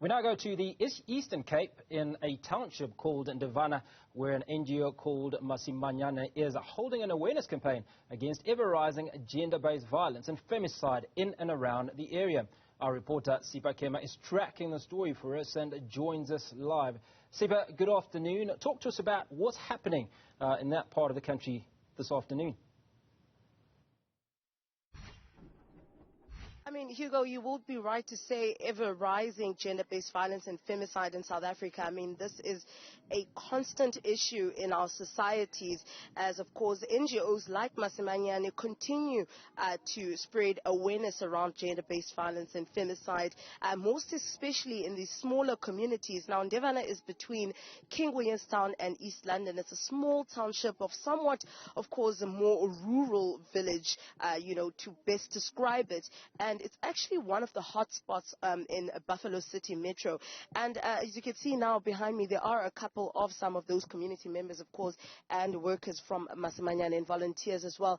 We now go to the Eastern Cape in a township called Ndevana, where an NGO called Masimanyane is holding an awareness campaign against ever-rising gender-based violence and femicide in and around the area. Our reporter Sipha Kema is tracking the story for us and joins us live. Sipha, good afternoon. Talk to us about what's happening in that part of the country this afternoon. I mean, Hugo, you would be right to say ever-rising gender-based violence and femicide in South Africa. I mean, this is a constant issue in our societies as, of course, NGOs like Masimanyane continue to spread awareness around gender-based violence and femicide, most especially in these smaller communities. Now, Ndevana is between King Williamstown and East London. It's a small township of somewhat, of course, a more rural village, to best describe it. And it's actually one of the hotspots in Buffalo City Metro. And as you can see now behind me, there are a couple of some of those community members, of course, and workers from Masimanyane and volunteers as well,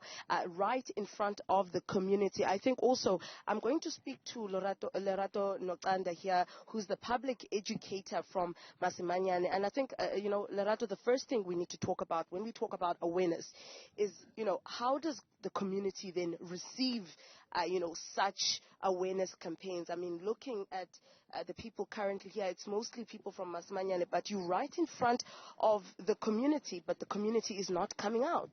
right in front of the community. I think also I'm going to speak to Lerato Nokanda here, who's the public educator from Masimanyane. And I think, Lerato, the first thing we need to talk about when we talk about awareness is, how does the community then receive such awareness campaigns? I mean, looking at the people currently here, it's mostly people from Masimanyane, but you're right in front of the community, but the community is not coming out.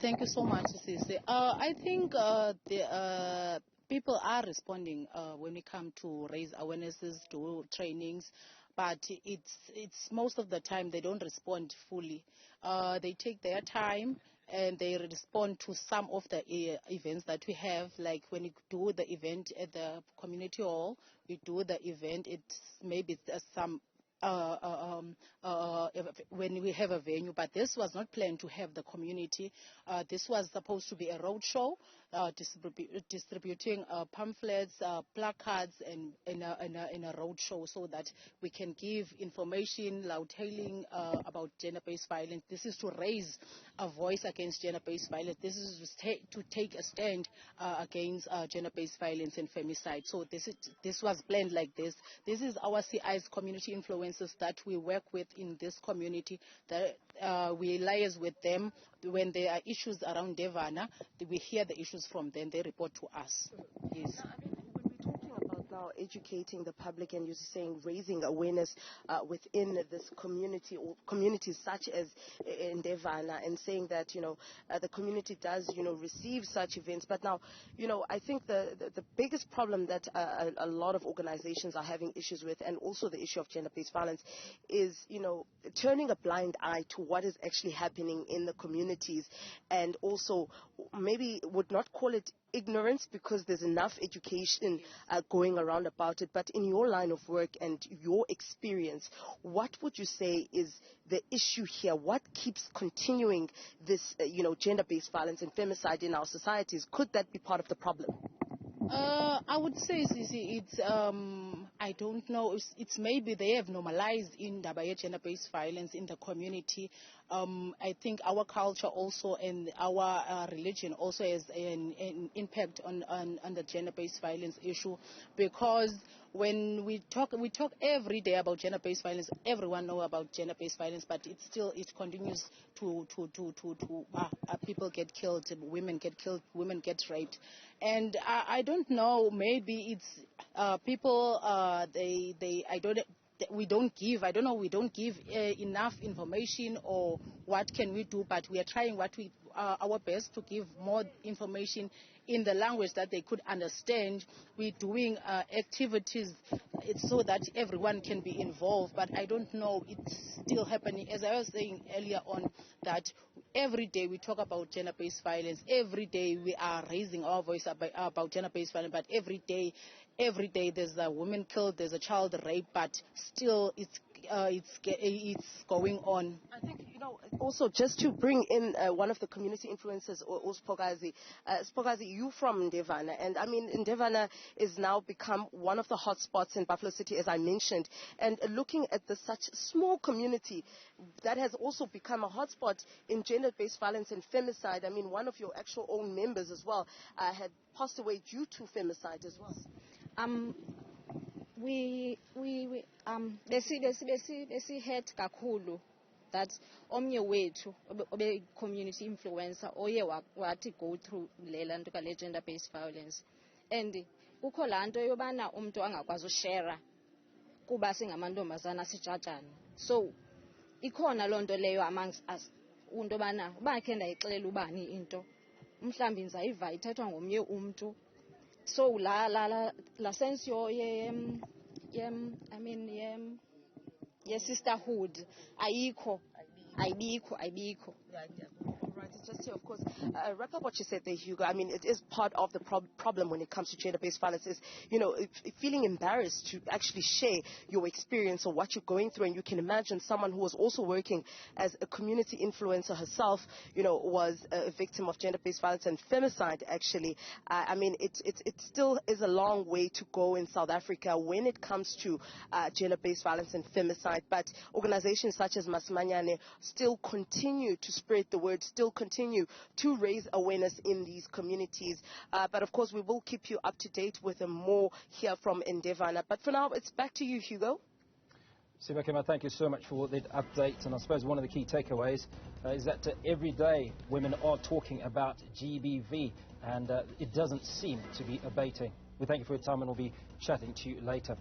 Thank you so much, Sisi. I think the people are responding when we come to raise awarenesses, do trainings, but it's most of the time they don't respond fully. They take their time and they respond to some of the events that we have, like when we do the event at the community hall, we do the event, it's maybe some when we have a venue, but this was not planned to have the community. This was supposed to be a road show, distributing pamphlets, placards, and in a road show, so that we can give information, loudhailing about gender-based violence. This is to raise a voice against gender-based violence. This is to take a stand against gender-based violence and femicide. So this was planned like this. This is our CI's community influencers that we work with in this community, that we liaise with them when there are issues around Ndevana. We hear the issues from them, they report to us. Yes. When we're talking about now educating the public and you're saying raising awareness within this community or communities such as Ndevana, and saying that, the community does, receive such events. But now, I think the biggest problem that a lot of organizations are having issues with, and also the issue of gender-based violence, is, turning a blind eye to what is actually happening in the communities, and also maybe would not call it ignorance because there's enough education going around about it. But in your line of work and your experience, what would you say is the issue here? What keeps continuing this, gender-based violence and femicide in our societies? Could that be part of the problem? I would say, Sisi, it's I don't know. It's maybe they have normalized in Dabaye gender-based violence in the community. I think our culture also and our religion also has an impact on the gender-based violence issue, because when we talk every day about gender-based violence. Everyone know about gender-based violence, but it continues to people get killed, women get killed, women get raped, and I don't know. Maybe it's people. We don't give enough information, or what can we do, but we are trying our best to give more information in the language that they could understand. We're doing activities so that everyone can be involved, but I don't know, it's still happening. As I was saying earlier on, that every day we talk about gender-based violence, every day we are raising our voice about gender-based violence, but every day there's a woman killed, there's a child raped, but still it's going on. I think, also just to bring in one of the community influencers, Spogazi. Spogazi, you from Ndevana, and I mean, Ndevana is now become one of the hotspots in Buffalo City, as I mentioned, and looking at such small community that has also become a hotspot in gender-based violence and femicide. I mean, one of your actual own members as well had passed away due to femicide as well. we besi-hurt kakhulu that omnye wethu obe community influencer oye wathi go through le nto kale gender based violence, and kukho laa nto yobana umntu angakwazi ushera kuba singamantombazana sijajane. So ikhona loo nto leyo amongst us, into yobana uba khe ndayixelela ubani into mhlawumbi ndizayiva ithethwa ngomnye umntu. So la sense sisterhood ayikho. Right, it's just here, of course, wrap up what you said there, Hugo. I mean, it is part of the problem when it comes to gender-based violence is, feeling embarrassed to actually share your experience or what you're going through. And you can imagine someone who was also working as a community influencer herself, was a victim of gender-based violence and femicide, actually. I mean, it still is a long way to go in South Africa when it comes to gender-based violence and femicide. But organizations such as Masimanyane still continue to spread the word, still continue to raise awareness in these communities. But of course, we will keep you up to date with more here from Ndevana. But for now, it's back to you, Hugo. Sipha Kema, thank you so much for that update. And I suppose one of the key takeaways is that every day women are talking about GBV, and it doesn't seem to be abating. We thank you for your time, and we'll be chatting to you later.